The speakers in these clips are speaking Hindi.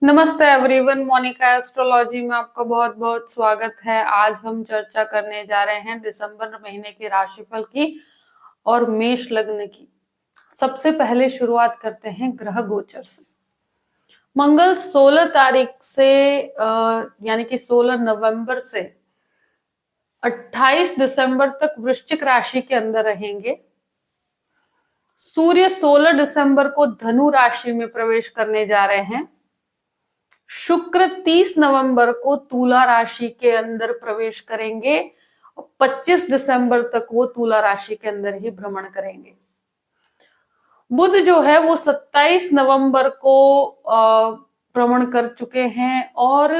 नमस्ते एवरीवन, मोनिका एस्ट्रोलॉजी में आपका बहुत बहुत स्वागत है। आज हम चर्चा करने जा रहे हैं दिसंबर महीने की राशिफल की और मेष लग्न की। सबसे पहले शुरुआत करते हैं ग्रह गोचर से। मंगल 16 तारीख से यानी कि 16 नवंबर से 28 दिसंबर तक वृश्चिक राशि के अंदर रहेंगे। सूर्य 16 दिसंबर को धनु राशि में प्रवेश करने जा रहे हैं। शुक्र 30 नवंबर को तुला राशि के अंदर प्रवेश करेंगे और 25 दिसंबर तक वो तुला राशि के अंदर ही भ्रमण करेंगे। बुध जो है वो 27 नवंबर को भ्रमण कर चुके हैं और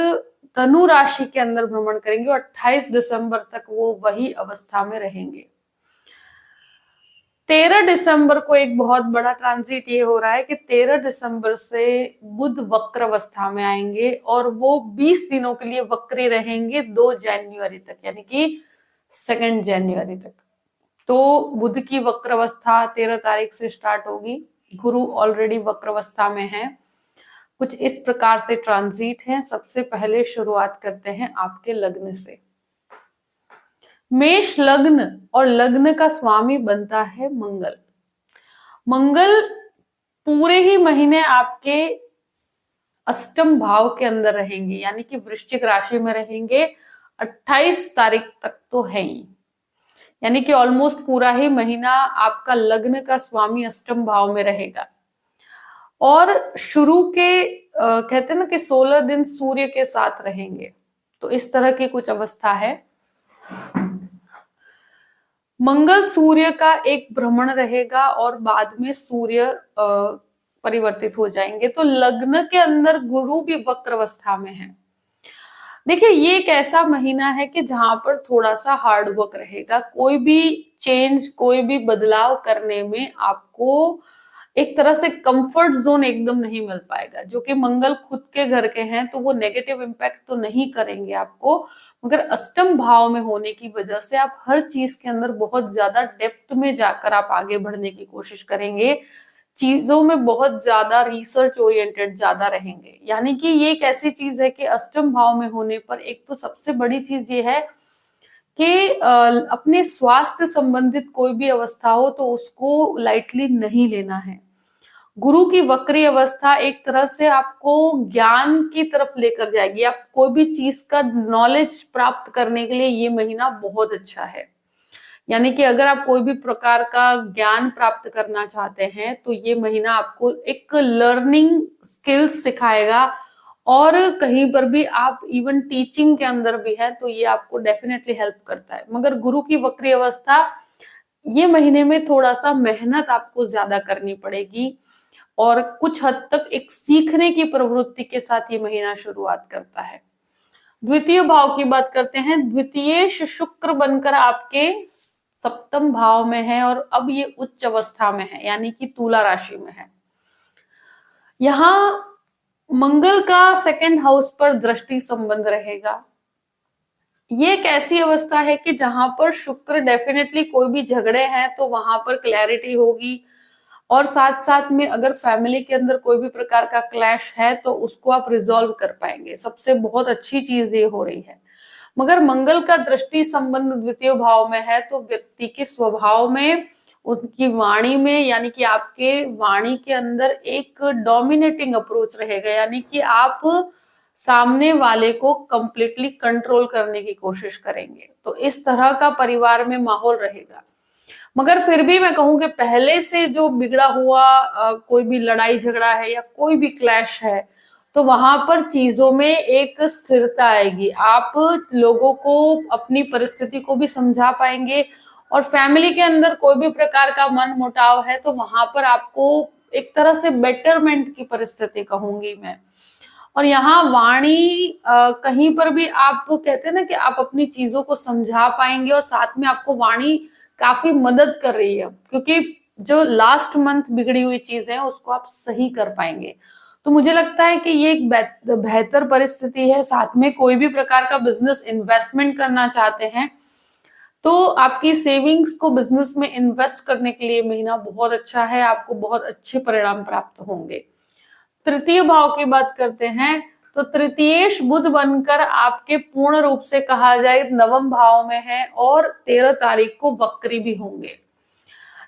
धनु राशि के अंदर भ्रमण करेंगे और 28 दिसंबर तक वो वही अवस्था में रहेंगे। 13 दिसंबर को एक बहुत बड़ा ट्रांजिट ये हो रहा है कि 13 दिसंबर से बुध वक्र अवस्था में आएंगे और वो 20 दिनों के लिए वक्री रहेंगे 2 जनवरी तक, यानी कि 2 जनवरी तक। तो बुध की वक्र अवस्था 13 तारीख से स्टार्ट होगी। गुरु ऑलरेडी वक्र अवस्था में है। कुछ इस प्रकार से ट्रांजिट है। सबसे पहले शुरुआत करते हैं आपके लग्न से। मेष लग्न और लग्न का स्वामी बनता है मंगल। मंगल पूरे ही महीने आपके अष्टम भाव के अंदर रहेंगे, यानी कि वृश्चिक राशि में रहेंगे। 28 तारीख तक तो है ही, यानी कि ऑलमोस्ट पूरा ही महीना आपका लग्न का स्वामी अष्टम भाव में रहेगा। और शुरू के कहते हैं ना कि 16 दिन सूर्य के साथ रहेंगे, तो इस तरह की कुछ अवस्था है। मंगल सूर्य का एक भ्रमण रहेगा और बाद में सूर्य परिवर्तित हो जाएंगे। तो लग्न के अंदर गुरु भी वक्र अवस्था में है। देखिए, ये एक ऐसा महीना है कि जहां पर थोड़ा सा हार्ड वर्क रहेगा। कोई भी चेंज, कोई भी बदलाव करने में आपको एक तरह से कंफर्ट जोन एकदम नहीं मिल पाएगा। जो कि मंगल खुद के घर के हैं तो वो नेगेटिव इम्पैक्ट तो नहीं करेंगे आपको, मगर अष्टम भाव में होने की वजह से आप हर चीज के अंदर बहुत ज्यादा डेप्थ में जाकर आप आगे बढ़ने की कोशिश करेंगे। चीजों में बहुत ज्यादा रिसर्च ओरिएंटेड ज्यादा रहेंगे। यानी कि ये एक ऐसी चीज है कि अष्टम भाव में होने पर एक तो सबसे बड़ी चीज ये है कि अपने स्वास्थ्य संबंधित कोई भी अवस्था हो तो उसको लाइटली नहीं लेना है। गुरु की वक्री अवस्था एक तरह से आपको ज्ञान की तरफ लेकर जाएगी। आप कोई भी चीज का नॉलेज प्राप्त करने के लिए ये महीना बहुत अच्छा है। यानी कि अगर आप कोई भी प्रकार का ज्ञान प्राप्त करना चाहते हैं तो ये महीना आपको एक लर्निंग स्किल्स सिखाएगा। और कहीं पर भी आप इवन टीचिंग के अंदर भी है तो ये आपको डेफिनेटली हेल्प करता है। मगर गुरु की वक्री अवस्था ये महीने में थोड़ा सा मेहनत आपको ज्यादा करनी पड़ेगी और कुछ हद तक एक सीखने की प्रवृत्ति के साथ ये महीना शुरुआत करता है। द्वितीय भाव की बात करते हैं। द्वितीय शुक्र बनकर आपके सप्तम भाव में है और अब ये उच्च अवस्था में है, यानी कि तुला राशि में है। यहां मंगल का सेकंड हाउस पर दृष्टि संबंध रहेगा। ये एक ऐसी अवस्था है कि जहां पर शुक्र डेफिनेटली कोई भी झगड़े हैं तो वहां पर क्लैरिटी होगी और साथ साथ में अगर फैमिली के अंदर कोई भी प्रकार का क्लैश है तो उसको आप रिजॉल्व कर पाएंगे। सबसे बहुत अच्छी चीज ये हो रही है। मगर मंगल का दृष्टि संबंध द्वितीय भाव में है तो व्यक्ति के स्वभाव में, उनकी वाणी में, यानी कि आपके वाणी के अंदर एक डोमिनेटिंग अप्रोच रहेगा। यानी कि आप सामने वाले को कंप्लीटली कंट्रोल करने की कोशिश करेंगे। तो इस तरह का परिवार में माहौल रहेगा। मगर फिर भी मैं कहूं कि पहले से जो बिगड़ा हुआ कोई भी लड़ाई झगड़ा है या कोई भी क्लैश है तो वहां पर चीजों में एक स्थिरता आएगी। आप लोगों को अपनी परिस्थिति को भी समझा पाएंगे और फैमिली के अंदर कोई भी प्रकार का मन मुटाव है तो वहां पर आपको एक तरह से बेटरमेंट की परिस्थिति कहूंगी मैं। और यहाँ वाणी कहीं पर भी आप कहते हैं ना कि आप अपनी चीजों को समझा पाएंगे और साथ में आपको वाणी काफी मदद कर रही है, क्योंकि जो लास्ट मंथ बिगड़ी हुई चीजें हैं उसको आप सही कर पाएंगे। तो मुझे लगता है कि ये एक बेहतर परिस्थिति है। साथ में कोई भी प्रकार का बिजनेस इन्वेस्टमेंट करना चाहते हैं तो आपकी सेविंग्स को बिजनेस में इन्वेस्ट करने के लिए महीना बहुत अच्छा है। आपको बहुत अच्छे परिणाम प्राप्त होंगे। तृतीय भाव की बात करते हैं तो तृतीयेश बुध बनकर आपके पूर्ण रूप से कहा जाए नवम भाव में है और 13 तारीख को वक्री भी होंगे।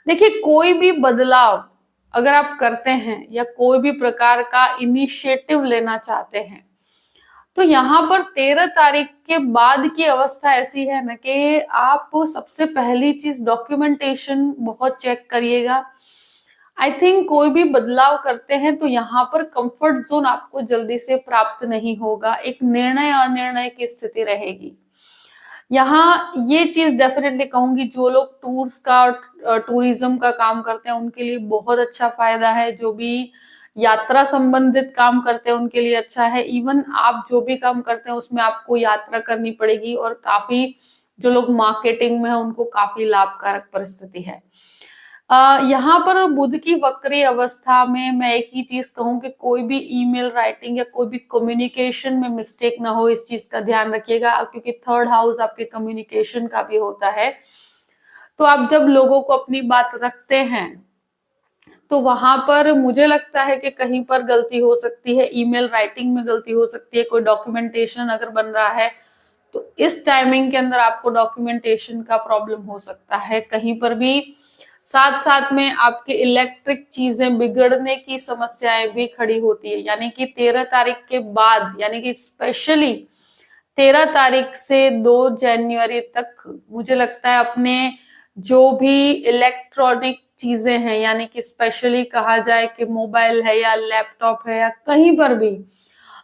देखिए, कोई भी बदलाव अगर आप करते हैं या कोई भी प्रकार का इनिशिएटिव लेना चाहते हैं तो यहाँ पर 13 तारीख के बाद की अवस्था ऐसी है ना कि आप सबसे पहली चीज डॉक्यूमेंटेशन बहुत चेक करिएगा। आई थिंक कोई भी बदलाव करते हैं तो यहाँ पर कंफर्ट जोन आपको जल्दी से प्राप्त नहीं होगा, एक निर्णय अनिर्णय की स्थिति रहेगी। यहाँ ये चीज डेफिनेटली कहूंगी, जो लोग टूर्स का और टूरिज्म का काम करते हैं उनके लिए बहुत अच्छा फायदा है। जो भी यात्रा संबंधित काम करते हैं उनके लिए अच्छा है। इवन आप जो भी काम करते हैं उसमें आपको यात्रा करनी पड़ेगी और काफी जो लोग मार्केटिंग में है उनको काफी लाभकारक परिस्थिति है। यहाँ पर बुध की वक्री अवस्था में मैं एक ही चीज कहूं कि कोई भी ईमेल राइटिंग या कोई भी कम्युनिकेशन में मिस्टेक ना हो, इस चीज का ध्यान रखिएगा, क्योंकि थर्ड हाउस आपके कम्युनिकेशन का भी होता है। तो आप जब लोगों को अपनी बात रखते हैं तो वहां पर मुझे लगता है कि कहीं पर गलती हो सकती है, ईमेल राइटिंग में गलती हो सकती है, कोई डॉक्यूमेंटेशन अगर बन रहा है तो इस टाइमिंग के अंदर आपको डॉक्यूमेंटेशन का प्रॉब्लम हो सकता है कहीं पर भी। साथ साथ में आपके इलेक्ट्रिक चीजें बिगड़ने की समस्याएं भी खड़ी होती है, यानी कि 13 तारीख के बाद, यानी कि स्पेशली 13 तारीख से 2 जनवरी तक मुझे लगता है अपने जो भी इलेक्ट्रॉनिक चीजें हैं, यानी कि स्पेशली कहा जाए कि मोबाइल है या लैपटॉप है या कहीं पर भी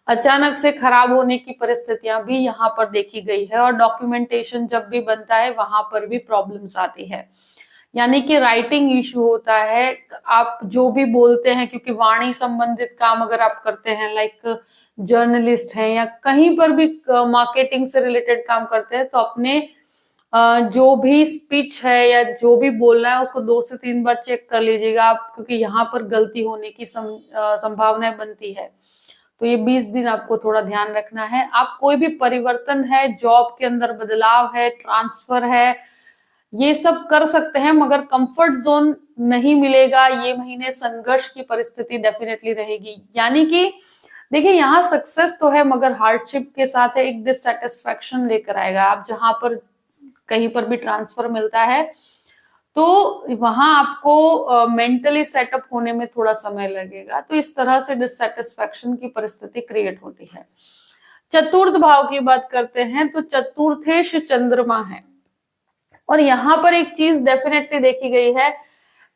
अचानक से खराब होने की परिस्थितियां भी यहाँ पर देखी गई है। और डॉक्यूमेंटेशन जब भी बनता है वहां पर भी प्रॉब्लम्स आती है, यानी कि राइटिंग इशू होता है। आप जो भी बोलते हैं, क्योंकि वाणी संबंधित काम अगर आप करते हैं, लाइक जर्नलिस्ट हैं या कहीं पर भी मार्केटिंग से रिलेटेड काम करते हैं, तो अपने जो भी स्पीच है या जो भी बोलना है उसको 2 से 3 बार चेक कर लीजिएगा आप, क्योंकि यहाँ पर गलती होने की संभावनाएं बनती है। तो ये 20 दिन आपको थोड़ा ध्यान रखना है। आप कोई भी परिवर्तन है, जॉब के अंदर बदलाव है, ट्रांसफर है, ये सब कर सकते हैं, मगर कंफर्ट जोन नहीं मिलेगा। ये महीने संघर्ष की परिस्थिति डेफिनेटली रहेगी, यानी कि देखिए यहाँ सक्सेस तो है मगर हार्डशिप के साथ है, एक डिससेटिस्फैक्शन लेकर आएगा। आप जहां पर कहीं पर भी ट्रांसफर मिलता है तो वहां आपको मेंटली सेटअप होने में थोड़ा समय लगेगा, तो इस तरह से डिससेटिस्फैक्शन की परिस्थिति क्रिएट होती है। चतुर्थ भाव की बात करते हैं तो चतुर्थेश चंद्रमा है, और यहाँ पर एक चीज डेफिनेटली देखी गई है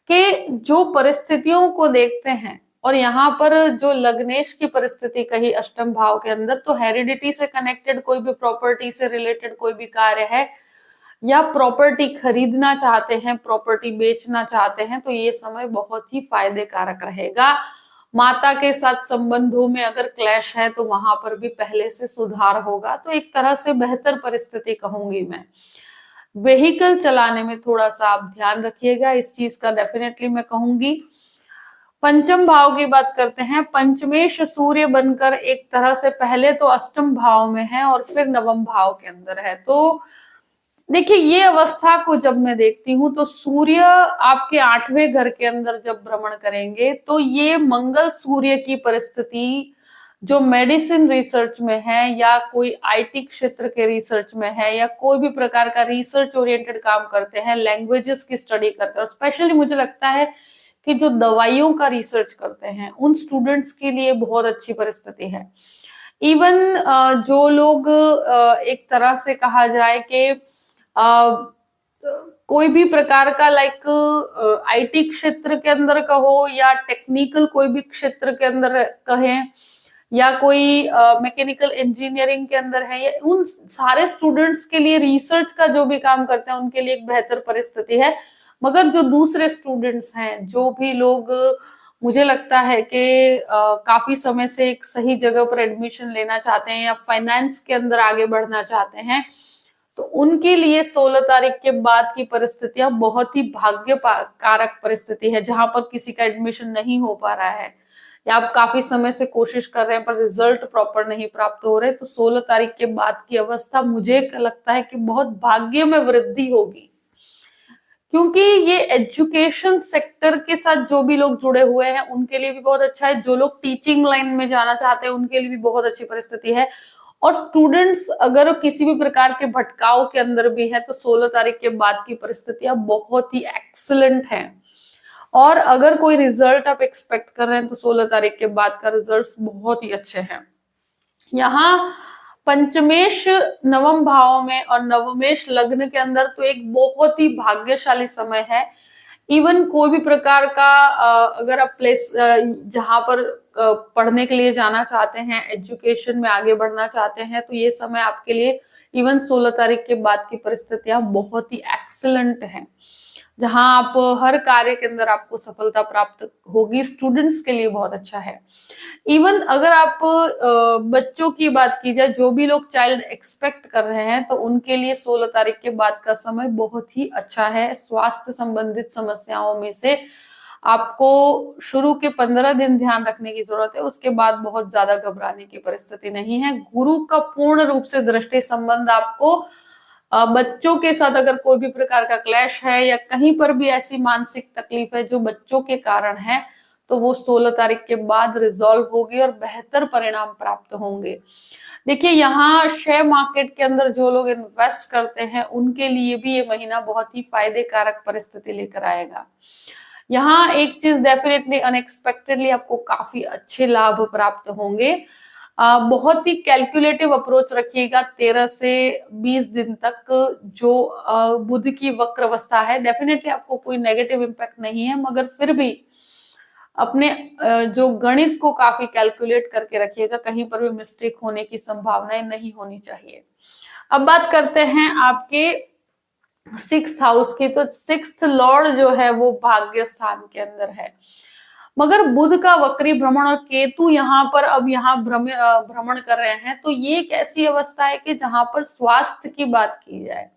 कि जो परिस्थितियों को देखते हैं, और यहाँ पर जो लग्नेश की परिस्थिति कही अष्टम भाव के अंदर, तो हेरिडिटी से कनेक्टेड कोई भी प्रॉपर्टी से रिलेटेड कोई भी कार्य है या प्रॉपर्टी खरीदना चाहते हैं, प्रॉपर्टी बेचना चाहते हैं, तो ये समय बहुत ही फायदे कारक रहेगा। माता के साथ संबंधों में अगर क्लैश है तो वहां पर भी पहले से सुधार होगा, तो एक तरह से बेहतर परिस्थिति कहूंगी मैं। व्हीकल चलाने में थोड़ा सा आप ध्यान रखिएगा, इस चीज का डेफिनेटली मैं कहूंगी। पंचम भाव की बात करते हैं। पंचमेश सूर्य बनकर एक तरह से पहले तो अष्टम भाव में है और फिर नवम भाव के अंदर है। तो देखिए, ये अवस्था को जब मैं देखती हूँ तो सूर्य आपके 8वें घर के अंदर जब भ्रमण करेंगे तो ये मंगल सूर्य की परिस्थिति जो मेडिसिन रिसर्च में है या कोई आईटी क्षेत्र के रिसर्च में है या कोई भी प्रकार का रिसर्च ओरिएंटेड काम करते हैं, लैंग्वेजेस की स्टडी करते हैं, और स्पेशली मुझे लगता है कि जो दवाइयों का रिसर्च करते हैं उन स्टूडेंट्स के लिए बहुत अच्छी परिस्थिति है। इवन जो लोग एक तरह से कहा जाए कि कोई भी प्रकार का लाइक आईटी क्षेत्र के अंदर कहो या टेक्निकल कोई भी क्षेत्र के अंदर कहें या कोई मैकेनिकल इंजीनियरिंग के अंदर है, या उन सारे स्टूडेंट्स के लिए रिसर्च का जो भी काम करते हैं उनके लिए एक बेहतर परिस्थिति है। मगर जो दूसरे स्टूडेंट्स हैं, जो भी लोग मुझे लगता है कि काफी समय से एक सही जगह पर एडमिशन लेना चाहते हैं या फाइनेंस के अंदर आगे बढ़ना चाहते हैं, तो उनके लिए 16 तारीख के बाद की परिस्थितियां बहुत ही भाग्य कारक परिस्थिति है, जहां पर किसी का एडमिशन नहीं हो पा रहा है या आप काफी समय से कोशिश कर रहे हैं पर रिजल्ट प्रॉपर नहीं प्राप्त हो रहे, तो 16 तारीख के बाद की अवस्था मुझे लगता है कि बहुत भाग्य में वृद्धि होगी। क्योंकि ये एजुकेशन सेक्टर के साथ जो भी लोग जुड़े हुए हैं उनके लिए भी बहुत अच्छा है, जो लोग टीचिंग लाइन में जाना चाहते हैं उनके लिए भी बहुत अच्छी परिस्थिति है, और स्टूडेंट्स अगर किसी भी प्रकार के भटकाव के अंदर भी है तो 16 तारीख के बाद की परिस्थितियां बहुत ही एक्सीलेंट हैं। और अगर कोई रिजल्ट आप एक्सपेक्ट कर रहे हैं तो 16 तारीख के बाद का रिजल्ट बहुत ही अच्छे हैं। यहाँ पंचमेश नवम भाव में और नवमेश लग्न के अंदर तो एक बहुत ही भाग्यशाली समय है। इवन कोई भी प्रकार का अगर आप प्लेस जहां पर पढ़ने के लिए जाना चाहते हैं, एजुकेशन में आगे बढ़ना चाहते हैं, तो ये समय आपके लिए इवन 16 तारीख के बाद की परिस्थितियां बहुत ही एक्सीलेंट हैं, जहां आप हर कार्य के अंदर आपको सफलता प्राप्त होगी। स्टूडेंट्स के लिए बहुत अच्छा है। इवन अगर आप बच्चों की बात की जाए, जो भी लोग चाइल्ड एक्सपेक्ट कर रहे हैं, तो उनके लिए 16 तारीख के बाद का समय बहुत ही अच्छा है। स्वास्थ्य संबंधित समस्याओं में से आपको शुरू के 15 दिन ध्यान रखने की जरूरत है, उसके बाद बहुत ज्यादा घबराने की परिस्थिति नहीं है। गुरु का पूर्ण रूप से दृष्टि संबंध आपको बच्चों के साथ अगर कोई भी प्रकार का क्लैश है या कहीं पर भी ऐसी मानसिक तकलीफ है जो बच्चों के कारण है, तो वो 16 तारीख के बाद रिजॉल्व होगी और बेहतर परिणाम प्राप्त होंगे। देखिए, यहाँ शेयर मार्केट के अंदर जो लोग इन्वेस्ट करते हैं उनके लिए भी ये महीना बहुत ही फायदे कारक परिस्थिति लेकर आएगा। यहाँ एक चीज डेफिनेटली अनएक्सपेक्टेडली आपको काफी अच्छे लाभ प्राप्त होंगे। बहुत ही कैलकुलेटिव अप्रोच रखिएगा 13 से 20 दिन तक। जो बुध की वक्र अवस्था है, डेफिनेटली आपको कोई नेगेटिव इम्पैक्ट नहीं है, मगर फिर भी अपने जो गणित को काफी कैलकुलेट करके रखिएगा, कहीं पर भी मिस्टेक होने की संभावनाएं नहीं होनी चाहिए। अब बात करते हैं आपके 6th हाउस की। तो 6th लॉर्ड जो है वो भाग्य स्थान के अंदर है, मगर बुध का वक्री भ्रमण और केतु यहाँ पर अब यहाँ भ्रमण कर रहे हैं, तो ये एक ऐसी अवस्था है कि जहां पर स्वास्थ्य की बात की जाए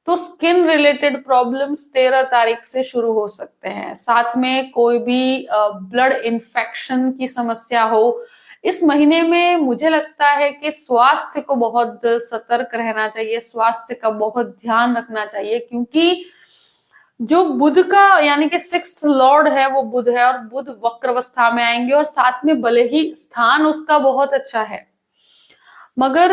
तो स्किन रिलेटेड प्रॉब्लम्स 13 तारीख से शुरू हो सकते हैं। साथ में कोई भी ब्लड इन्फेक्शन की समस्या हो, इस महीने में मुझे लगता है कि स्वास्थ्य को बहुत सतर्क रहना चाहिए, स्वास्थ्य का बहुत ध्यान रखना चाहिए, क्योंकि जो बुध का यानी कि 6th लॉर्ड है वो बुध है, और बुध वक्र अवस्था में आएंगे, और साथ में भले ही स्थान उसका बहुत अच्छा है, मगर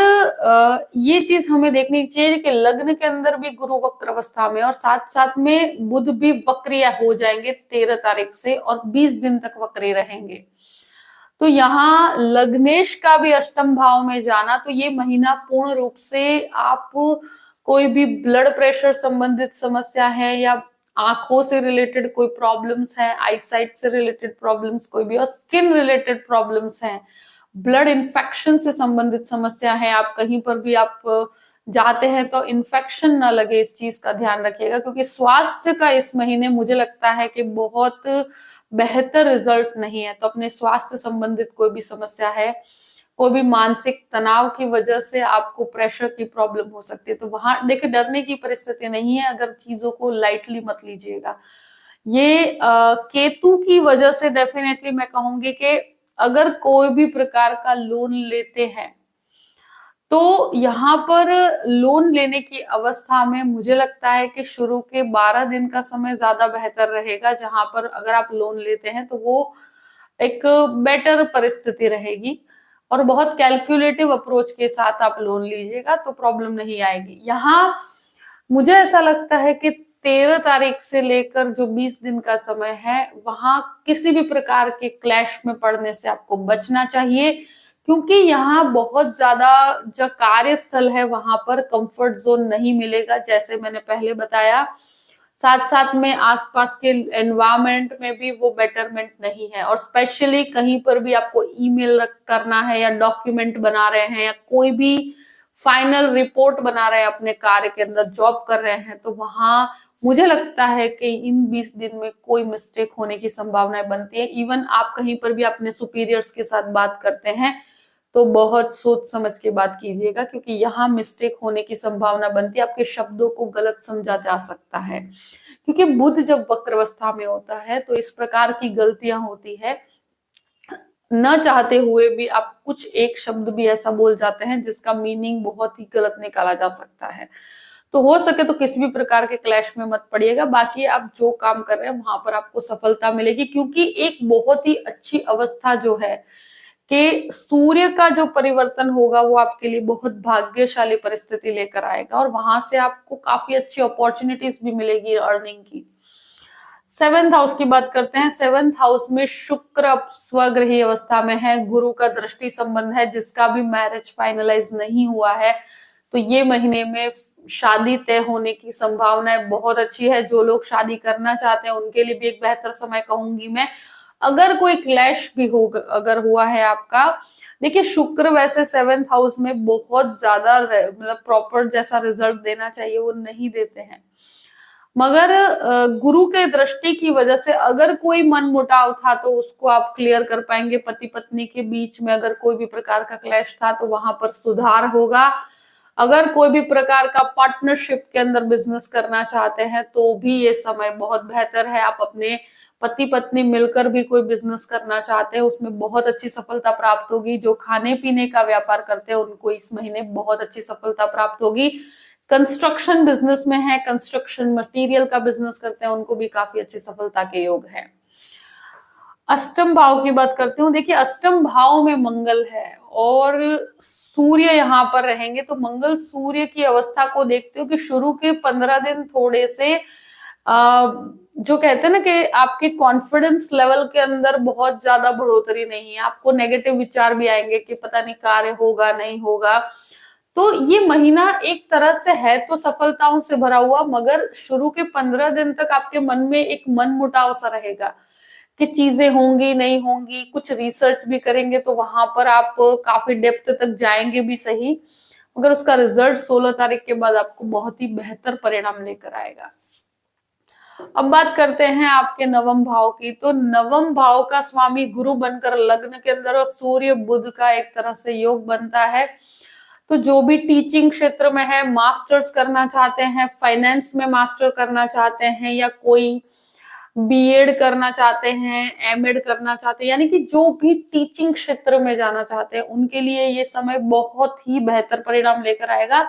ये चीज हमें देखनी चाहिए कि लग्न के अंदर भी गुरु वक्र अवस्था में, और साथ साथ में बुध भी वक्रिय हो जाएंगे 13 तारीख से, और 20 दिन तक वक्रिय रहेंगे। तो यहाँ लग्नेश का भी अष्टम भाव में जाना, तो ये महीना पूर्ण रूप से आप कोई भी ब्लड प्रेशर संबंधित समस्या है, या आंखों से रिलेटेड कोई प्रॉब्लम्स है, आईसाइट से रिलेटेड प्रॉब्लम्स कोई भी, और स्किन रिलेटेड प्रॉब्लम्स हैं, ब्लड इन्फेक्शन से संबंधित समस्या है, आप कहीं पर भी आप जाते हैं तो इन्फेक्शन ना लगे, इस चीज का ध्यान रखिएगा। क्योंकि स्वास्थ्य का इस महीने मुझे लगता है कि बहुत बेहतर रिजल्ट नहीं है। तो अपने स्वास्थ्य संबंधित कोई भी समस्या है, कोई भी मानसिक तनाव की वजह से आपको प्रेशर की प्रॉब्लम हो सकती है, तो वहां देखिए डरने की परिस्थिति नहीं है, अगर चीजों को लाइटली मत लीजिएगा। ये केतु की वजह से डेफिनेटली मैं कहूंगी कि अगर कोई भी प्रकार का लोन लेते हैं, तो यहाँ पर लोन लेने की अवस्था में मुझे लगता है कि शुरू के 12 दिन का समय ज्यादा बेहतर रहेगा, जहां पर अगर आप लोन लेते हैं तो वो एक बेटर परिस्थिति रहेगी, और बहुत कैलकुलेटिव अप्रोच के साथ आप लोन लीजिएगा तो प्रॉब्लम नहीं आएगी। यहाँ मुझे ऐसा लगता है कि 13 तारीख से लेकर जो 20 दिन का समय है, वहां किसी भी प्रकार के क्लैश में पड़ने से आपको बचना चाहिए, क्योंकि यहाँ बहुत ज्यादा जो कार्यस्थल है वहां पर कंफर्ट जोन नहीं मिलेगा, जैसे मैंने पहले बताया। साथ साथ में आसपास के एनवायरमेंट में भी वो बेटरमेंट नहीं है, और स्पेशली कहीं पर भी आपको ईमेल करना है, या डॉक्यूमेंट बना रहे हैं, या कोई भी फाइनल रिपोर्ट बना रहे हैं, अपने कार्य के अंदर जॉब कर रहे हैं, तो वहां मुझे लगता है कि इन 20 दिन में कोई मिस्टेक होने की संभावनाएं बनती है। इवन आप कहीं पर भी अपने सुपीरियर्स के साथ बात करते हैं तो बहुत सोच समझ के बात कीजिएगा, क्योंकि यहाँ मिस्टेक होने की संभावना बनती है, आपके शब्दों को गलत समझा जा सकता है। क्योंकि बुध जब वक्र अवस्था में होता है तो इस प्रकार की गलतियां होती है, न चाहते हुए भी आप कुछ एक शब्द भी ऐसा बोल जाते हैं जिसका मीनिंग बहुत ही गलत निकाला जा सकता है। तो हो सके तो किसी भी प्रकार के क्लैश में मत पड़िएगा। बाकी आप जो काम कर रहे हैं वहां पर आपको सफलता मिलेगी, क्योंकि एक बहुत ही अच्छी अवस्था जो है कि सूर्य का जो परिवर्तन होगा वो आपके लिए बहुत भाग्यशाली परिस्थिति लेकर आएगा, और वहां से आपको काफी अच्छी अपॉर्चुनिटीज भी मिलेगी अर्निंग की। 7th हाउस की बात करते हैं। 7th हाउस में शुक्र अब स्वगृही अवस्था में है, गुरु का दृष्टि संबंध है, जिसका भी मैरिज फाइनलाइज नहीं हुआ है तो ये महीने में शादी तय होने की संभावनाएं बहुत अच्छी है। जो लोग शादी करना चाहते हैं उनके लिए भी एक बेहतर समय कहूंगी मैं। अगर कोई क्लैश भी हो अगर हुआ है आपका, देखिए शुक्र वैसे 7th हाउस में बहुत ज्यादा मतलब प्रॉपर जैसा रिजल्ट देना चाहिए वो नहीं देते हैं, मगर गुरु के दृष्टि की वजह से अगर कोई मन मुटाव था तो उसको आप क्लियर कर पाएंगे। पति पत्नी के बीच में अगर कोई भी प्रकार का क्लैश था तो वहां पर सुधार होगा। अगर कोई भी प्रकार का पार्टनरशिप के अंदर बिजनेस करना चाहते हैं तो भी ये समय बहुत बेहतर है। आप अपने पति पत्नी मिलकर भी कोई बिजनेस करना चाहते हैं उसमें बहुत अच्छी सफलता प्राप्त होगी। जो खाने पीने का व्यापार करते हैं उनको इस महीने बहुत अच्छी सफलता प्राप्त होगी। कंस्ट्रक्शन बिजनेस में है, कंस्ट्रक्शन मटेरियल का बिजनेस करते हैं, उनको भी काफी अच्छी सफलता के योग है। अष्टम भाव की बात करती हूँ। देखिए अष्टम भाव में मंगल है और सूर्य यहाँ पर रहेंगे, तो मंगल सूर्य की अवस्था को देखते हो कि शुरू के 15 दिन थोड़े से जो कहते हैं ना कि आपके कॉन्फिडेंस लेवल के अंदर बहुत ज्यादा बढ़ोतरी नहीं है, आपको नेगेटिव विचार भी आएंगे कि पता नहीं कार्य होगा नहीं होगा। तो ये महीना एक तरह से है तो सफलताओं से भरा हुआ, मगर शुरू के 15 दिन तक आपके मन में एक मन मुटाव सा रहेगा कि चीजें होंगी नहीं होंगी। कुछ रिसर्च भी करेंगे तो वहां पर आप काफी डेप्थ तक जाएंगे भी सही, मगर उसका रिजल्ट 16 तारीख के बाद आपको बहुत ही बेहतर परिणाम लेकर आएगा। अब बात करते हैं आपके नवम भाव की। तो नवम भाव का स्वामी गुरु बनकर लग्न के अंदर और सूर्य बुध का एक तरह से योग बनता है। तो जो भी टीचिंग क्षेत्र में है, मास्टर्स करना चाहते हैं, फाइनेंस में मास्टर करना चाहते हैं, या कोई बीएड करना चाहते हैं, एमएड करना चाहते हैं, यानी कि जो भी टीचिंग क्षेत्र में जाना चाहते हैं उनके लिए ये समय बहुत ही बेहतर परिणाम लेकर आएगा।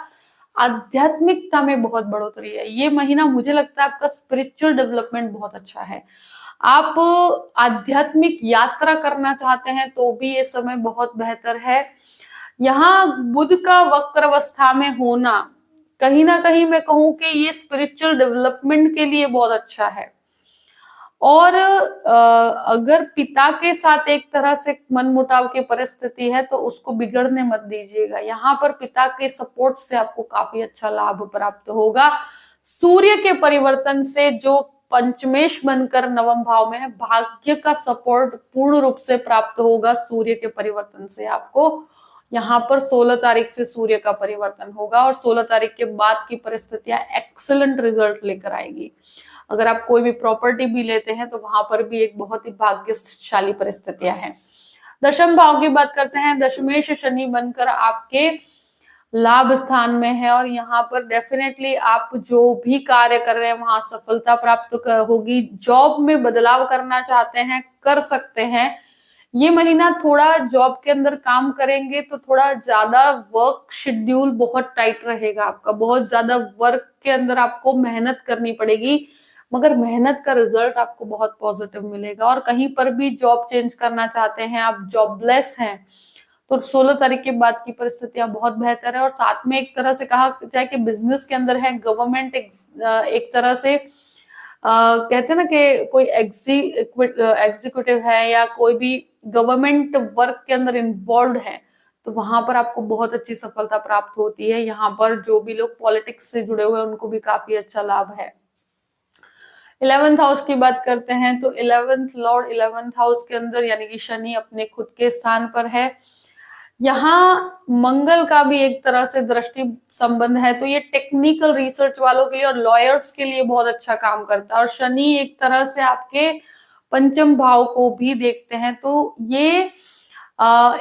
आध्यात्मिकता में बहुत बढ़ोतरी है ये महीना। मुझे लगता है आपका स्पिरिचुअल डेवलपमेंट बहुत अच्छा है। आप आध्यात्मिक यात्रा करना चाहते हैं तो भी ये समय बहुत बेहतर है। यहाँ बुध का वक्र अवस्था में होना कहीं ना कहीं मैं कहूं कि ये स्पिरिचुअल डेवलपमेंट के लिए बहुत अच्छा है। और अगर पिता के साथ एक तरह से मनमुटाव की परिस्थिति है तो उसको बिगड़ने मत दीजिएगा। यहाँ पर पिता के सपोर्ट से आपको काफी अच्छा लाभ प्राप्त होगा। सूर्य के परिवर्तन से जो पंचमेश बनकर नवम भाव में है, भाग्य का सपोर्ट पूर्ण रूप से प्राप्त होगा सूर्य के परिवर्तन से आपको। यहाँ पर 16 तारीख से सूर्य का परिवर्तन होगा और 16 तारीख के बाद की परिस्थितियां एक्सीलेंट रिजल्ट लेकर आएगी। अगर आप कोई भी प्रॉपर्टी भी लेते हैं तो वहां पर भी एक बहुत ही भाग्यशाली परिस्थितियां हैं। दशम भाव की बात करते हैं। दशमेश शनि बनकर आपके लाभ स्थान में है और यहाँ पर डेफिनेटली आप जो भी कार्य कर रहे हैं वहां सफलता प्राप्त होगी। जॉब में बदलाव करना चाहते हैं कर सकते हैं। ये महीना थोड़ा जॉब के अंदर काम करेंगे तो थोड़ा ज्यादा वर्क शेड्यूल बहुत टाइट रहेगा आपका, बहुत ज्यादा वर्क के अंदर आपको मेहनत करनी पड़ेगी, मगर मेहनत का रिजल्ट आपको बहुत पॉजिटिव मिलेगा। और कहीं पर भी जॉब चेंज करना चाहते हैं, आप जॉबलेस हैं, तो 16 तारीख के बाद की परिस्थितियां बहुत बेहतर है। और साथ में एक तरह से कहा जाए कि बिजनेस के अंदर है, गवर्नमेंट एक तरह से कहते हैं ना कि कोई एग्जीक्यूटिव है या कोई भी गवर्नमेंट वर्क के अंदर इन्वॉल्व है तो वहां पर आपको बहुत अच्छी सफलता प्राप्त होती है। यहाँ पर जो भी लोग पॉलिटिक्स से जुड़े हुए हैं उनको भी काफी अच्छा लाभ है। 11th हाउस की बात करते हैं तो 11th लॉर्ड 11th हाउस के अंदर यानी कि शनि अपने खुद के स्थान पर है। यहाँ मंगल का भी एक तरह से दृष्टि संबंध है, तो ये टेक्निकल रिसर्च वालों के लिए और लॉयर्स के लिए बहुत अच्छा काम करता है। और शनि एक तरह से आपके पंचम भाव को भी देखते हैं, तो ये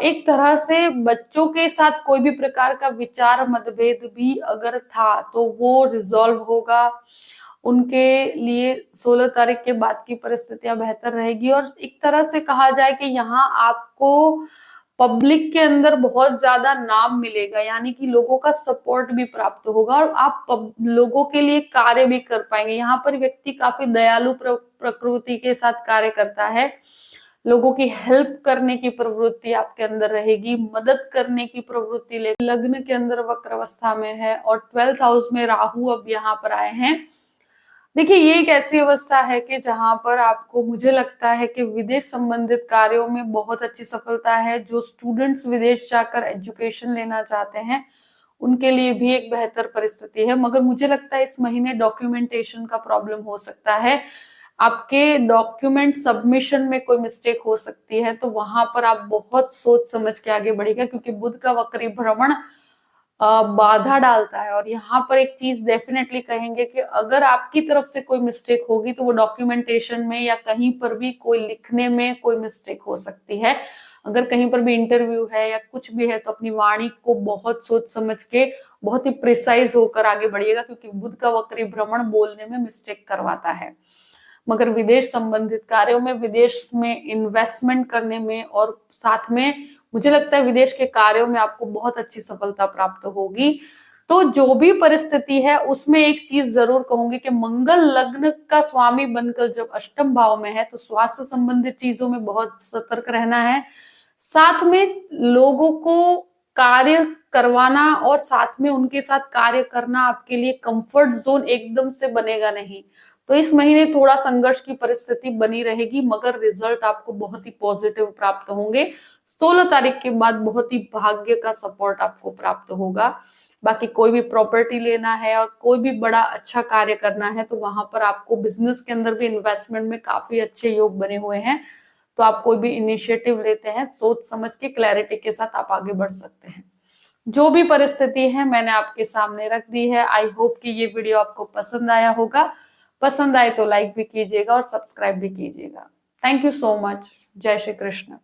एक तरह से बच्चों के साथ कोई भी प्रकार का विचार मतभेद भी अगर था तो वो रिजॉल्व होगा। उनके लिए 16 तारीख के बाद की परिस्थितियां बेहतर रहेगी। और एक तरह से कहा जाए कि यहाँ आपको पब्लिक के अंदर बहुत ज्यादा नाम मिलेगा, यानी कि लोगों का सपोर्ट भी प्राप्त होगा और आप लोगों के लिए कार्य भी कर पाएंगे। यहाँ पर व्यक्ति काफी दयालु प्रकृति के साथ कार्य करता है। लोगों की हेल्प करने की प्रवृत्ति आपके अंदर रहेगी, मदद करने की प्रवृत्ति। लग्न के अंदर वक्र अवस्था में है और 12th हाउस में राहु अब यहाँ पर आए हैं। देखिए, ये एक ऐसी अवस्था है कि जहां पर आपको, मुझे लगता है कि विदेश संबंधित कार्यों में बहुत अच्छी सफलता है। जो स्टूडेंट्स विदेश जाकर एजुकेशन लेना चाहते हैं उनके लिए भी एक बेहतर परिस्थिति है, मगर मुझे लगता है इस महीने डॉक्यूमेंटेशन का प्रॉब्लम हो सकता है। आपके डॉक्यूमेंट सबमिशन में कोई मिस्टेक हो सकती है, तो वहां पर आप बहुत सोच समझ के आगे बढ़िएगा, क्योंकि बुध का वक्री भ्रमण बाधा डालता है। और यहाँ पर एक चीज डेफिनेटली कहेंगे कि अगर आपकी तरफ से कोई मिस्टेक होगी तो वो डॉक्यूमेंटेशन में या कहीं पर भी कोई लिखने में कोई मिस्टेक हो सकती है। अगर कहीं पर भी इंटरव्यू है या कुछ भी है तो अपनी वाणी को बहुत सोच समझ के बहुत ही प्रिसाइज होकर आगे बढ़िएगा, क्योंकि बुध का वक्री भ्रमण बोलने में मिस्टेक करवाता है। मगर विदेश संबंधित कार्यों में, विदेश में इन्वेस्टमेंट करने में और साथ में मुझे लगता है विदेश के कार्यों में आपको बहुत अच्छी सफलता प्राप्त होगी। तो जो भी परिस्थिति है उसमें एक चीज जरूर कहूंगी कि मंगल लग्न का स्वामी बनकर जब अष्टम भाव में है तो स्वास्थ्य संबंधित चीजों में बहुत सतर्क रहना है। साथ में लोगों को कार्य करवाना और साथ में उनके साथ कार्य करना आपके लिए कंफर्ट जोन एकदम से बनेगा नहीं। तो इस महीने थोड़ा संघर्ष की परिस्थिति बनी रहेगी, मगर रिजल्ट आपको बहुत ही पॉजिटिव प्राप्त होंगे। 16 तारीख के बाद बहुत ही भाग्य का सपोर्ट आपको प्राप्त होगा। बाकी कोई भी प्रॉपर्टी लेना है और कोई भी बड़ा अच्छा कार्य करना है तो वहां पर आपको बिजनेस के अंदर भी इन्वेस्टमेंट में काफी अच्छे योग बने हुए हैं। तो आप कोई भी इनिशिएटिव लेते हैं सोच समझ के, क्लैरिटी के साथ आप आगे बढ़ सकते हैं। जो भी परिस्थिति है मैंने आपके सामने रख दी है। आई होप कि ये वीडियो आपको पसंद आया होगा। पसंद आए तो लाइक भी कीजिएगा और सब्सक्राइब भी कीजिएगा। Thank you so much. जय श्री कृष्ण।